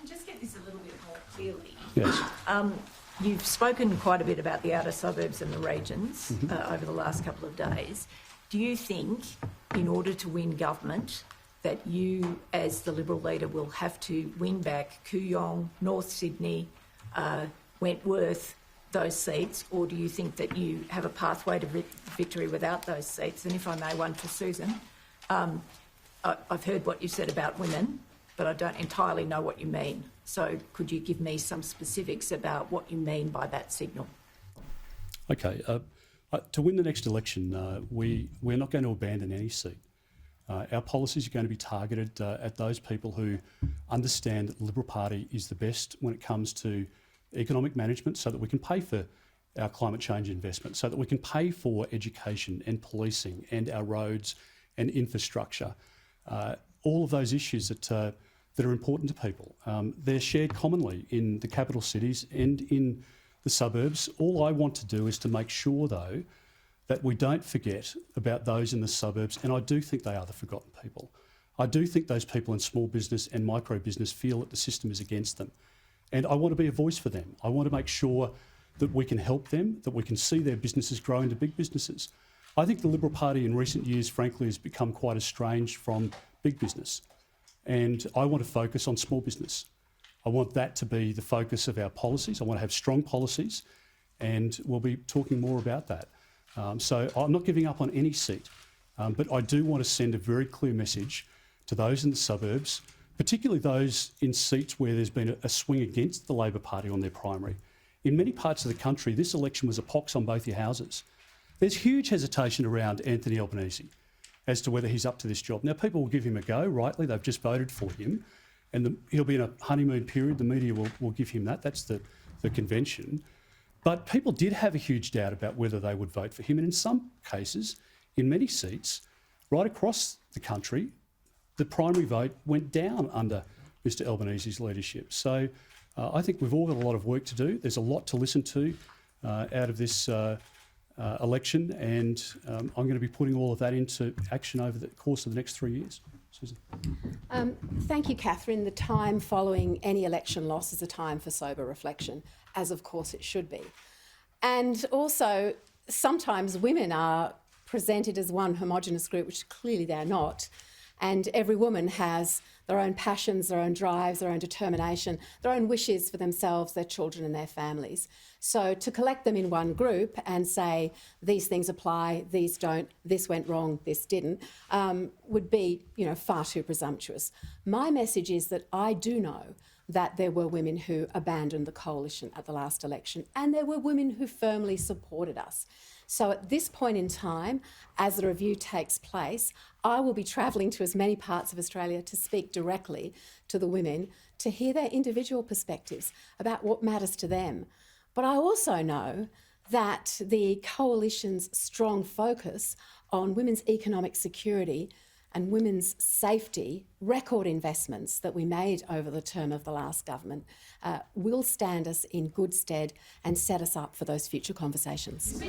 just get this a little bit more clearly. Yes. You've spoken quite a bit about the outer suburbs and the regions over the last couple of days. Do you think, in order to win government, that you, as the Liberal leader, will have to win back Kooyong, North Sydney, Wentworth, those seats, or do you think that you have a pathway to victory without those seats? And if I may, one for Susan. I've heard what you said about women, but I don't entirely know what you mean. So could you give me some specifics about what you mean by that signal? Okay. To win the next election, we're not going to abandon any seat. Our policies are going to be targeted at those people who understand that the Liberal Party is the best when it comes to economic management, so that we can pay for our climate change investment, so that we can pay for education and policing and our roads and infrastructure. All of those issues that are important to people. They're shared commonly in the capital cities and in the suburbs. All I want to do is to make sure, though, that we don't forget about those in the suburbs, and I do think they are the forgotten people. I do think those people in small business and micro business feel that the system is against them. And I want to be a voice for them. I want to make sure that we can help them, that we can see their businesses grow into big businesses. I think the Liberal Party in recent years, frankly, has become quite estranged from big business. And I want to focus on small business. I want that to be the focus of our policies. I want to have strong policies, and we'll be talking more about that. So I'm not giving up on any seat, but I do want to send a very clear message to those in the suburbs, particularly those in seats where there's been a swing against the Labor Party on their primary. In many parts of the country, this election was a pox on both your houses. There's huge hesitation around Anthony Albanese as to whether he's up to this job. Now, people will give him a go, rightly. They've just voted for him, and he'll be in a honeymoon period. The media will give him that. That's the convention. But people did have a huge doubt about whether they would vote for him. And in some cases, in many seats, right across the country, the primary vote went down under Mr Albanese's leadership. So I think we've all got a lot of work to do. There's a lot to listen to out of this election, and I'm going to be putting all of that into action over the course of the next 3 years. Susan. Thank you, Catherine. The time following any election loss is a time for sober reflection, as of course it should be. And also, sometimes women are presented as one homogenous group, which clearly they're not. And every woman has their own passions, their own drives, their own determination, their own wishes for themselves, their children and their families. So to collect them in one group and say, these things apply, these don't, this went wrong, this didn't, would be, far too presumptuous. My message is that I do know that there were women who abandoned the coalition at the last election, and there were women who firmly supported us. So at this point in time, as the review takes place, I will be travelling to as many parts of Australia to speak directly to the women, to hear their individual perspectives about what matters to them. But I also know that the coalition's strong focus on women's economic security and women's safety, record investments that we made over the term of the last government, will stand us in good stead and set us up for those future conversations.